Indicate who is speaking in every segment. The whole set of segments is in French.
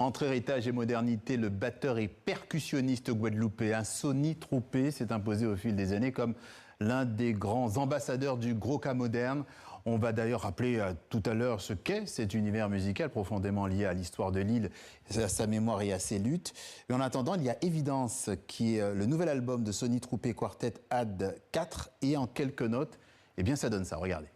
Speaker 1: Entre héritage et modernité, le batteur et percussionniste guadeloupéen Sonny Troupé s'est imposé au fil des années comme l'un des grands ambassadeurs du Gros-Ca moderne. On va d'ailleurs rappeler tout à l'heure ce qu'est cet univers musical profondément lié à l'histoire de l'île, à sa mémoire et à ses luttes. Mais en attendant, il y a Évidence, qui est le nouvel album de Sonny Troupé Quartet Ad 4. Et en quelques notes, eh bien ça donne ça, regardez.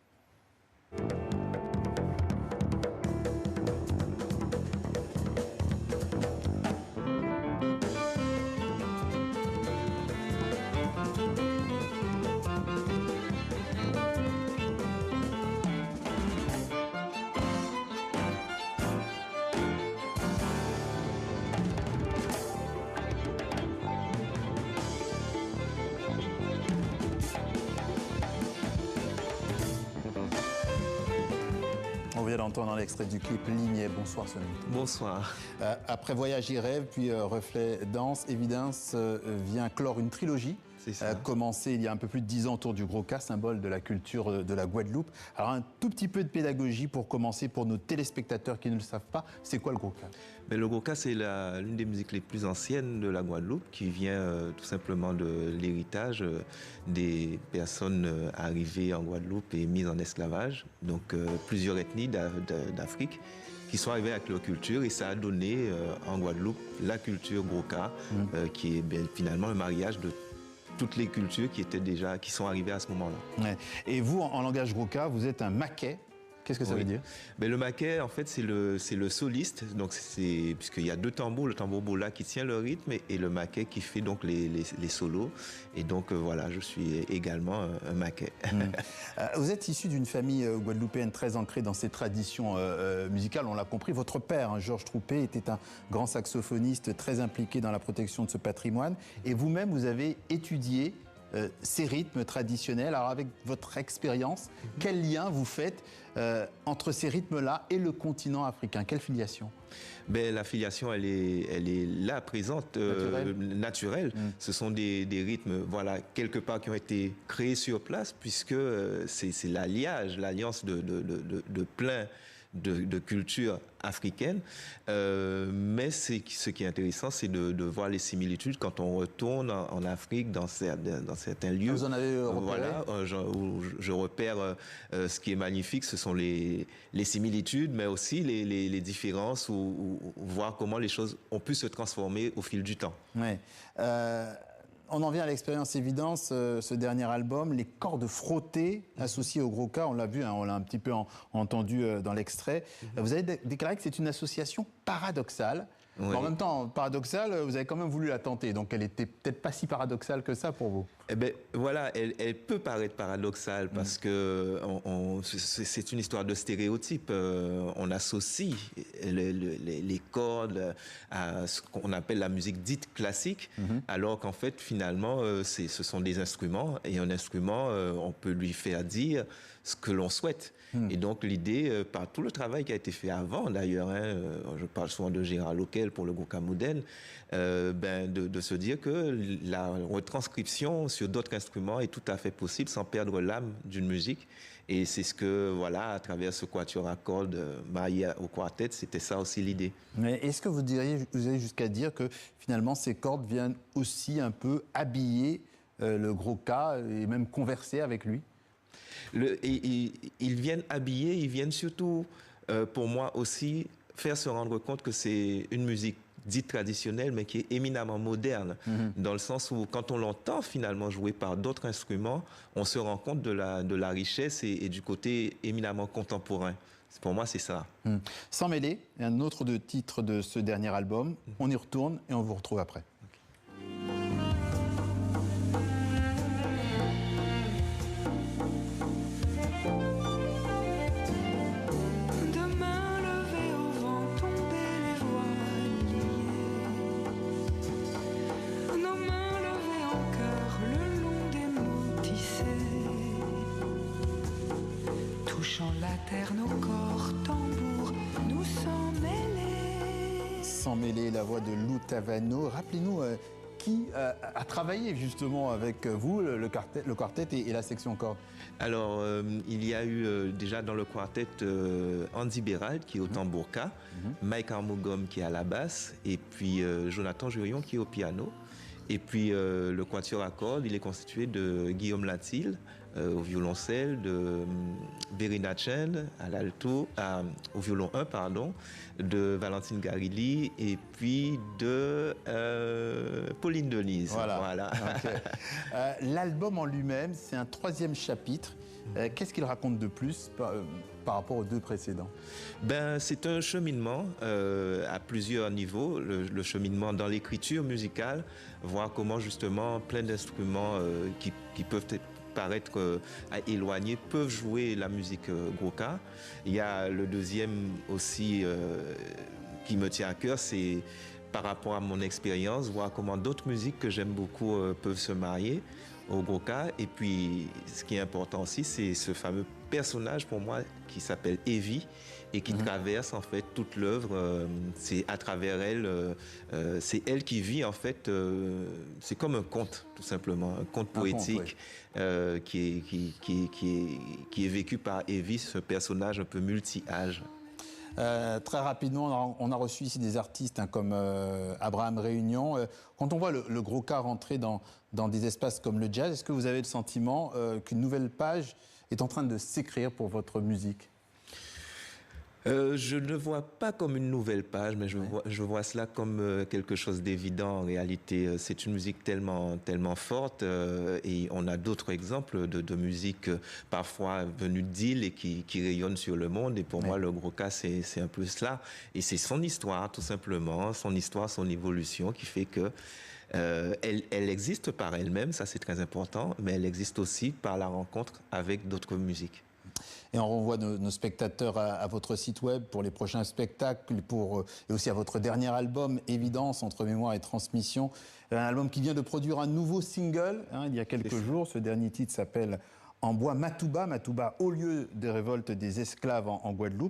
Speaker 1: On vient d'entendre l'extrait du clip Ligné. Bonsoir Sonny.
Speaker 2: Bonsoir.
Speaker 1: Après Voyage et rêve, puis Reflet danse, Évidence vient clore une trilogie. Commencé il y a un peu plus de 10 ans autour du Gros-Ca, symbole de la culture de la Guadeloupe. Alors un tout petit peu de pédagogie pour commencer, pour nos téléspectateurs qui ne le savent pas. C'est quoi le Gros-Ca?
Speaker 2: Le Gros-Ca, c'est l'une des musiques les plus anciennes de la Guadeloupe, qui vient tout simplement de l'héritage des personnes arrivées en Guadeloupe et mises en esclavage. Donc plusieurs ethnies d'Afrique qui sont arrivées avec leur culture, et ça a donné en Guadeloupe la culture Gros-Ca, qui est finalement un mariage de toutes les cultures qui sont arrivées à ce moment-là.
Speaker 1: Ouais. Et vous, en langage Gros-Ca, vous êtes un maquet. Qu'est-ce que ça veut dire?
Speaker 2: Le maquet, en fait, c'est le soliste. Donc, puisqu'il y a deux tambours, le tambour bola qui tient le rythme et le maquet qui fait donc les solos. Et donc, voilà, je suis également un maquet.
Speaker 1: Vous êtes issu d'une famille guadeloupéenne très ancrée dans ses traditions musicales. On l'a compris. Votre père, Georges Troupé, était un grand saxophoniste très impliqué dans la protection de ce patrimoine. Et vous-même, vous avez étudié ces rythmes traditionnels. Alors avec votre expérience, quel lien vous faites entre ces rythmes-là et le continent africain? Quelle filiation?
Speaker 2: La filiation, elle est là, présente, naturelle. Ce sont des rythmes, voilà, quelque part qui ont été créés sur place, puisque c'est l'alliance de plein de culture africaine, mais ce qui est intéressant, c'est de voir les similitudes quand on retourne en Afrique, dans certains lieux.
Speaker 1: Vous en avez repéré?
Speaker 2: Voilà, où je repère ce qui est magnifique, ce sont les similitudes, mais aussi les différences, ou voir comment les choses ont pu se transformer au fil du temps.
Speaker 1: Ouais. On en vient à l'expérience Évidence, ce dernier album, les cordes frottées associées au Gros-Ca, on l'a vu, on l'a un petit peu entendu dans l'extrait. Vous avez déclaré que c'est une association paradoxale. Oui. En même temps, paradoxale, vous avez quand même voulu la tenter, donc elle était peut-être pas si paradoxale que ça pour vous.
Speaker 2: Voilà, elle peut paraître paradoxale parce que c'est une histoire de stéréotypes. On associe les cordes à ce qu'on appelle la musique dite classique, alors qu'en fait, finalement, ce sont des instruments, et un instrument, on peut lui faire dire ce que l'on souhaite. Et donc l'idée, par tout le travail qui a été fait avant d'ailleurs, je parle souvent de Gérard Loquel pour le Gros-Ca moderne, de se dire que la retranscription sur d'autres instruments est tout à fait possible sans perdre l'âme d'une musique. Et c'est ce que, voilà, à travers ce quatuor à cordes marié au quartet, c'était ça aussi l'idée. Mais
Speaker 1: est-ce que vous allez jusqu'à dire que finalement ces cordes viennent aussi un peu habiller le Gros-Ca et même converser avec lui?
Speaker 2: Ils viennent habiller, ils viennent surtout, pour moi aussi, faire se rendre compte que c'est une musique dite traditionnelle, mais qui est éminemment moderne, dans le sens où, quand on l'entend finalement jouer par d'autres instruments, on se rend compte de la richesse et du côté éminemment contemporain. Pour moi, c'est ça.
Speaker 1: Sans mêler, un autre titre de ce dernier album. On y retourne et on vous retrouve après.
Speaker 3: La terre, nos corps, tambours, nous sans mêler.
Speaker 1: Sans mêler, la voix de Lou Tavano. Rappelez-nous qui a travaillé justement avec vous, le quartet et la section cordes?
Speaker 2: Alors, il y a eu déjà dans le quartet Andy Bérald qui est au tambourka, Mike Armogum qui est à la basse, et puis Jonathan Jurion qui est au piano. Et puis le quatuor à cordes, il est constitué de Guillaume Latil au violoncelle, de Verena Chen à l'alto, au violon 1, pardon, de Valentine Garilli et puis de Pauline Denise.
Speaker 1: Voilà. Okay. L'album en lui-même, c'est un 3e chapitre. Qu'est-ce qu'il raconte de plus par rapport aux 2 précédents?
Speaker 2: C'est un cheminement à plusieurs niveaux. Le cheminement dans l'écriture musicale, voir comment justement plein d'instruments qui peuvent paraître éloignés peuvent jouer la musique Gwoka. Il y a le deuxième aussi qui me tient à cœur, c'est par rapport à mon expérience, voir comment d'autres musiques que j'aime beaucoup peuvent se marier au Gwoka. Et puis, ce qui est important aussi, c'est ce fameux personnage pour moi qui s'appelle Evie et qui traverse en fait toute l'œuvre. C'est à travers elle, c'est elle qui vit en fait. C'est comme un conte tout simplement, un conte poétique qui est vécu par Evie, ce personnage un peu multi-âge.
Speaker 1: Très rapidement, on a reçu ici des artistes comme Abraham Réunion. Quand on voit le Gwoka rentrer dans des espaces comme le jazz, est-ce que vous avez le sentiment qu'une nouvelle page est en train de s'écrire pour votre musique?
Speaker 2: Je ne le vois pas comme une nouvelle page, mais je vois cela comme quelque chose d'évident. En réalité, c'est une musique tellement forte et on a d'autres exemples de musique parfois venues d'îles et qui rayonnent sur le monde. Et pour moi, le Gwoka, c'est un peu cela. Et c'est son histoire, tout simplement, son histoire, son évolution qui fait que elle existe par elle-même, ça c'est très important, mais elle existe aussi par la rencontre avec d'autres musiques.
Speaker 1: Et on renvoie nos spectateurs à votre site web pour les prochains spectacles et aussi à votre dernier album, Évidence, entre mémoire et transmission. Un album qui vient de produire un nouveau single il y a quelques jours. Ce dernier titre s'appelle En bois Matouba, Matouba au lieu des révoltes des esclaves en Guadeloupe.